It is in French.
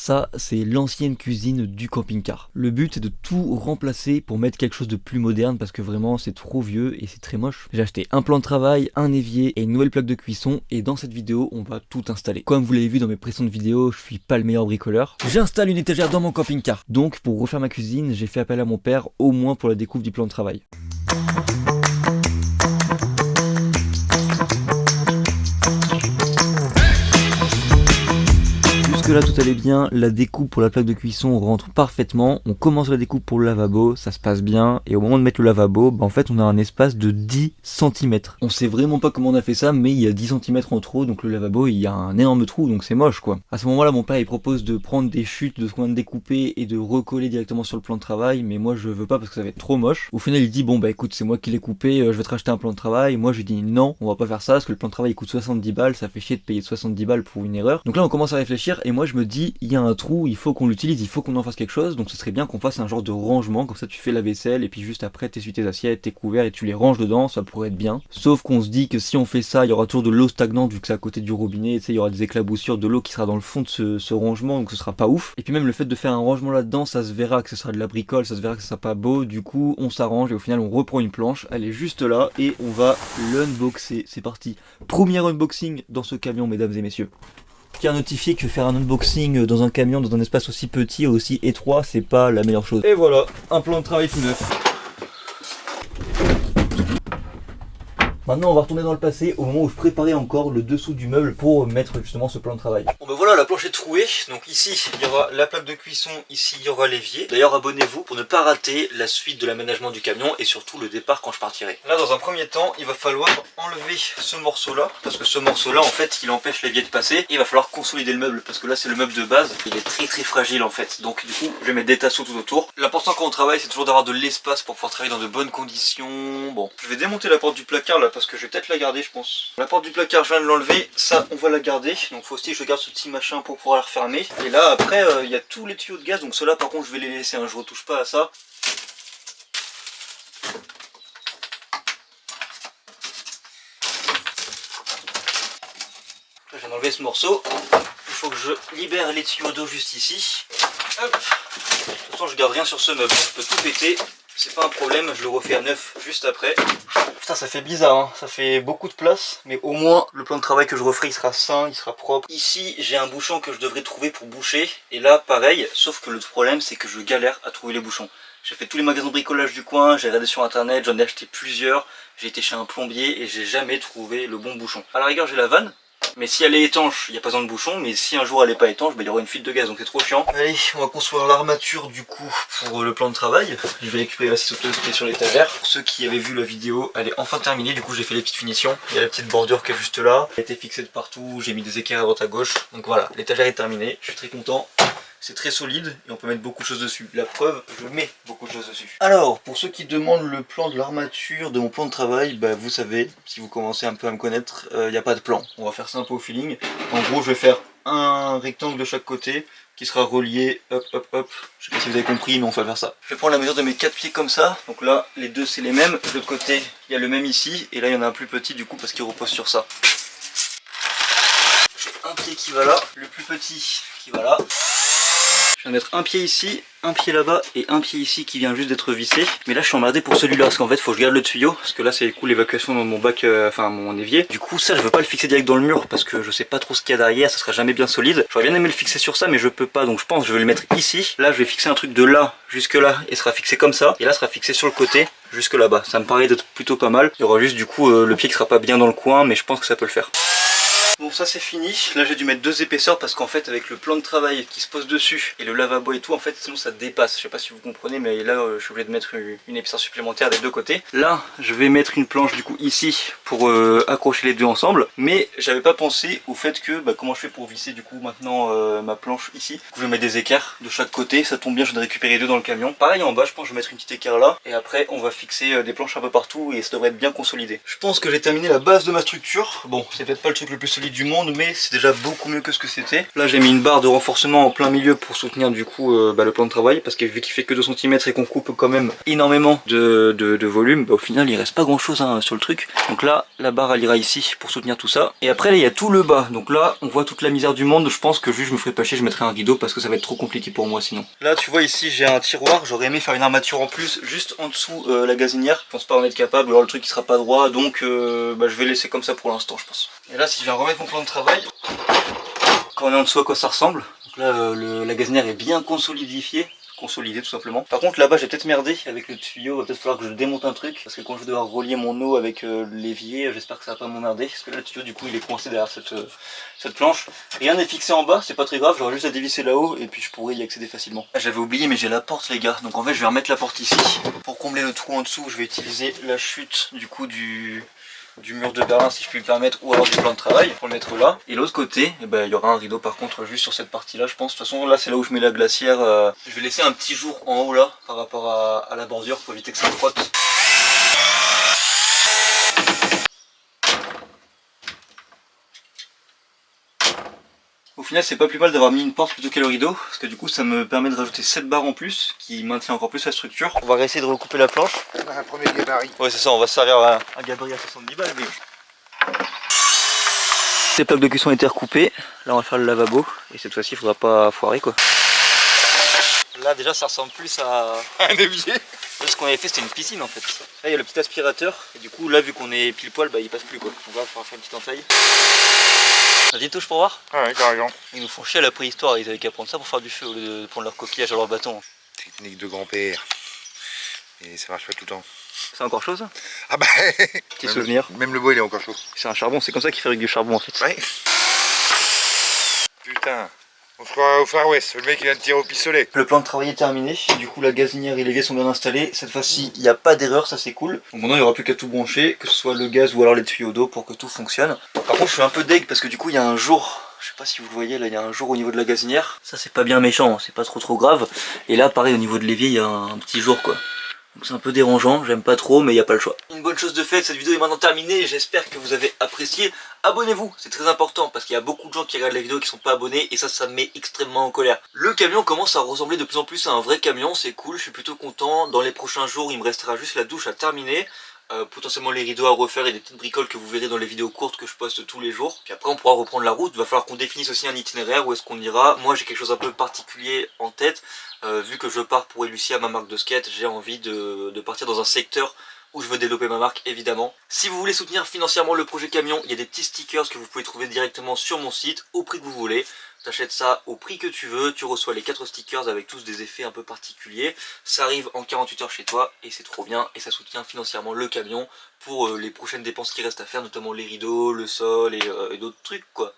Ça, c'est l'ancienne cuisine du camping-car. Le but est de tout remplacer pour mettre quelque chose de plus moderne parce que vraiment c'est trop vieux et c'est très moche. J'ai acheté un plan de travail, un évier et une nouvelle plaque de cuisson et dans cette vidéo on va tout installer. Comme vous l'avez vu dans mes précédentes vidéos, je suis pas le meilleur bricoleur. J'installe une étagère dans mon camping-car. Donc pour refaire ma cuisine, j'ai fait appel à mon père au moins pour la découpe du plan de travail. Là tout allait bien, la découpe pour la plaque de cuisson rentre parfaitement, on commence la découpe pour le lavabo, ça se passe bien, et au moment de mettre le lavabo, en fait on a un espace de 10 cm. On sait vraiment pas comment on a fait ça, mais il y a 10 cm en trop, donc le lavabo il y a un énorme trou, donc c'est moche quoi. À ce moment là mon père il propose de prendre des chutes de ce qu'on vient de découper et de recoller directement sur le plan de travail, mais moi je veux pas parce que ça va être trop moche. Au final il dit bon bah écoute c'est moi qui l'ai coupé, je vais te racheter un plan de travail, moi je lui dis non on va pas faire ça parce que le plan de travail il coûte 70 balles, ça fait chier de payer 70 balles pour une erreur. Donc là on commence à réfléchir et moi je me dis il y a un trou, il faut qu'on l'utilise, il faut qu'on en fasse quelque chose, donc ce serait bien qu'on fasse un genre de rangement, comme ça tu fais la vaisselle et puis juste après t'essuies tes assiettes, tes couverts et tu les ranges dedans, ça pourrait être bien. Sauf qu'on se dit que si on fait ça, il y aura toujours de l'eau stagnante vu que c'est à côté du robinet, tu sais, il y aura des éclaboussures de l'eau qui sera dans le fond de ce rangement, donc ce sera pas ouf. Et puis même le fait de faire un rangement là-dedans, ça se verra que ce sera de la bricole, ça se verra que ce sera pas beau, du coup on s'arrange et au final on reprend une planche, elle est juste là et on va l'unboxer, c'est parti. Premier unboxing dans ce camion mesdames et messieurs. Je tiens à notifier que faire un unboxing dans un camion, dans un espace aussi petit et aussi étroit, c'est pas la meilleure chose. Et voilà, un plan de travail tout neuf. Maintenant on va retourner dans le passé au moment où je préparais encore le dessous du meuble pour mettre justement ce plan de travail. Bon ben voilà, la planche est trouée, donc ici il y aura la plaque de cuisson, ici il y aura l'évier. D'ailleurs abonnez-vous pour ne pas rater la suite de l'aménagement du camion et surtout le départ quand je partirai. Là dans un premier temps il va falloir enlever ce morceau là, parce que ce morceau là en fait il empêche l'évier de passer et il va falloir consolider le meuble parce que là c'est le meuble de base, il est très fragile en fait, donc du coup je vais mettre des tasseaux tout autour. L'important quand on travaille c'est toujours d'avoir de l'espace pour pouvoir travailler dans de bonnes conditions. Bon, je vais démonter la porte du placard là parce que je vais peut-être la garder je pense. La porte du placard je viens de l'enlever, ça on va la garder, donc faut aussi que je garde ce petit machin pour pouvoir la refermer. Et là après il y a tous les tuyaux de gaz, donc ceux-là par contre je vais les laisser, hein, je retouche pas à ça. Là, je viens d'enlever ce morceau, il faut que je libère les tuyaux d'eau juste ici. Hop. De toute façon je garde rien sur ce meuble, je peux tout péter. C'est pas un problème, je le refais à neuf juste après. Putain ça fait bizarre, hein, ça fait beaucoup de place, mais au moins le plan de travail que je referai il sera sain, il sera propre. Ici j'ai un bouchon que je devrais trouver pour boucher, et là pareil, sauf que le problème c'est que je galère à trouver les bouchons. J'ai fait tous les magasins de bricolage du coin, j'ai regardé sur internet, j'en ai acheté plusieurs, j'ai été chez un plombier et j'ai jamais trouvé le bon bouchon. À la rigueur j'ai la vanne, mais si elle est étanche, il n'y a pas besoin de bouchon, mais si un jour elle n'est pas étanche, il y aura une fuite de gaz, donc c'est trop chiant. Allez, on va construire l'armature du coup pour le plan de travail. Je vais récupérer la scie sauteuse qui est sur l'étagère. Pour ceux qui avaient vu la vidéo, elle est enfin terminée, du coup j'ai fait les petites finitions. Il y a la petite bordure qui est juste là, elle a été fixée de partout, j'ai mis des équerres à droite à gauche. Donc voilà, l'étagère est terminée, je suis très content. C'est très solide et on peut mettre beaucoup de choses dessus. La preuve, je mets beaucoup de choses dessus. Alors, pour ceux qui demandent le plan de l'armature de mon plan de travail, vous savez, si vous commencez un peu à me connaître, il n'y a pas de plan. On va faire ça un peu au feeling. En gros, je vais faire un rectangle de chaque côté qui sera relié, hop, hop, hop. Je sais pas si vous avez compris, mais on va faire ça. Je vais prendre la mesure de mes 4 pieds comme ça. Donc là, les deux c'est les mêmes. De l'autre côté, il y a le même ici. Et là, il y en a un plus petit du coup parce qu'il repose sur ça. J'ai un pied qui va là, le plus petit qui va là. Je viens de mettre un pied ici, un pied là-bas et un pied ici qui vient juste d'être vissé. Mais là je suis emmerdé pour celui-là parce qu'en fait faut que je garde le tuyau parce que là c'est cool l'évacuation dans mon bac, enfin mon évier. Du coup ça je veux pas le fixer direct dans le mur parce que je sais pas trop ce qu'il y a derrière, ça sera jamais bien solide. J'aurais bien aimé le fixer sur ça mais je peux pas, donc je pense que je vais le mettre ici. Là je vais fixer un truc de là jusque là et sera fixé comme ça. Et là sera fixé sur le côté jusque là-bas. Ça me paraît d'être plutôt pas mal. Il y aura juste du coup le pied qui sera pas bien dans le coin mais je pense que ça peut le faire. Bon ça c'est fini, là j'ai dû mettre 2 épaisseurs parce qu'en fait avec le plan de travail qui se pose dessus et le lavabo et tout en fait sinon ça dépasse, je sais pas si vous comprenez mais là je suis obligé de mettre une épaisseur supplémentaire des deux côtés. Là je vais mettre une planche du coup ici pour accrocher les deux ensemble, mais j'avais pas pensé au fait que comment je fais pour visser du coup maintenant ma planche ici. Du coup, je vais mettre des équerres de chaque côté, ça tombe bien je vais récupérer deux dans le camion. Pareil en bas je pense que je vais mettre une petite équerre là et après on va fixer des planches un peu partout et ça devrait être bien consolidé. Je pense que j'ai terminé la base de ma structure, bon c'est peut-être pas le truc le plus solide y ait du monde, mais c'est déjà beaucoup mieux que ce que c'était. Là j'ai mis une barre de renforcement en plein milieu pour soutenir du coup le plan de travail, parce que vu qu'il fait que 2 cm et qu'on coupe quand même énormément de volume, bah, au final il reste pas grand chose hein, sur le truc. Donc là la barre elle ira ici pour soutenir tout ça. Et après là il y a tout le bas, donc là on voit toute la misère du monde. Je pense que juste je me ferai pas chier, je mettrai un rideau parce que ça va être trop compliqué pour moi sinon. Là tu vois ici j'ai un tiroir, j'aurais aimé faire une armature en plus juste en dessous la gazinière. Je pense pas en être capable, ou alors le truc qui sera pas droit, donc bah, je vais laisser comme ça pour l'instant je pense. Et là si je viens remettre mon plan de travail, quand on est en dessous à quoi ça ressemble. Donc là la gazinière est bien consolidée tout simplement. Par contre là-bas j'ai peut-être merdé avec le tuyau, il va peut-être falloir que je démonte un truc, parce que quand je vais devoir relier mon eau avec l'évier, j'espère que ça va pas m'emmerder, parce que là le tuyau du coup il est coincé derrière cette planche. Rien n'est fixé en bas, c'est pas très grave, j'aurai juste à dévisser là-haut et puis je pourrais y accéder facilement. Ah, j'avais oublié mais j'ai la porte les gars, donc en fait je vais remettre la porte ici. Pour combler le trou en dessous, je vais utiliser la chute du coup du mur de Berlin si je puis me permettre, ou alors du plan de travail pour le mettre là. Et l'autre côté, eh ben, il y aura un rideau par contre juste sur cette partie là je pense. De toute façon là c'est là où je mets la glacière. Je vais laisser un petit jour en haut là par rapport à la bordure pour éviter que ça frotte. Au final c'est pas plus mal d'avoir mis une porte plutôt que le rideau, parce que du coup ça me permet de rajouter 7 barres en plus qui maintient encore plus la structure. On va essayer de recouper la planche. Un premier gabarit. Ouais c'est ça, on va se servir un gabarit à 70 balles mais... Les plaques de cuisson ont été recoupées, là on va faire le lavabo et cette fois-ci il faudra pas foirer quoi. Là déjà ça ressemble plus à Un évier. ce qu'on avait fait, c'était une piscine en fait. Là il y a le petit aspirateur et du coup là vu qu'on est pile poil bah il passe plus quoi. On va faire une petite entaille. Vas-y touche pour voir. Ah ouais, carrément. Ils nous font chier à la préhistoire, ils avaient qu'à prendre ça pour faire du feu au lieu de prendre leur coquillage à leur bâton. Technique de grand-père. Et ça marche pas tout le temps. C'est encore chaud ça? Ah bah Petit souvenir. Même le bois il est encore chaud. C'est un charbon, c'est comme ça qu'il fait avec du charbon en fait. Ouais. Putain. On se croit au Far West, le mec il vient de tirer au pistolet. Le plan de travail est terminé, du coup la gazinière et l'évier sont bien installés. Cette fois-ci il n'y a pas d'erreur, ça c'est cool. Donc maintenant il n'y aura plus qu'à tout brancher, que ce soit le gaz ou alors les tuyaux d'eau pour que tout fonctionne. Par contre je suis un peu deg parce que du coup il y a un jour, je sais pas si vous le voyez là, il y a un jour au niveau de la gazinière. Ça c'est pas bien méchant, c'est pas trop grave. Et là pareil au niveau de l'évier il y a un petit jour quoi. Donc c'est un peu dérangeant, j'aime pas trop mais il n'y a pas le choix. Une bonne chose de faite, cette vidéo est maintenant terminée, j'espère que vous avez apprécié. Abonnez-vous, c'est très important parce qu'il y a beaucoup de gens qui regardent la vidéo qui sont pas abonnés et ça me met extrêmement en colère. Le camion commence à ressembler de plus en plus à un vrai camion, c'est cool, je suis plutôt content. Dans les prochains jours il me restera juste la douche à terminer. Potentiellement les rideaux à refaire et des petites bricoles que vous verrez dans les vidéos courtes que je poste tous les jours. Puis après on pourra reprendre la route, il va falloir qu'on définisse aussi un itinéraire, où est-ce qu'on ira. Moi j'ai quelque chose un peu particulier en tête, vu que je pars pour Elucia, ma marque de skate, j'ai envie de partir dans un secteur où je veux développer ma marque évidemment. Si vous voulez soutenir financièrement le projet camion, il y a des petits stickers que vous pouvez trouver directement sur mon site, au prix que vous voulez. T'achètes ça au prix que tu veux, tu reçois les 4 stickers avec tous des effets un peu particuliers. Ça arrive en 48 heures chez toi et c'est trop bien et ça soutient financièrement le camion pour les prochaines dépenses qui restent à faire, notamment les rideaux, le sol et d'autres trucs quoi.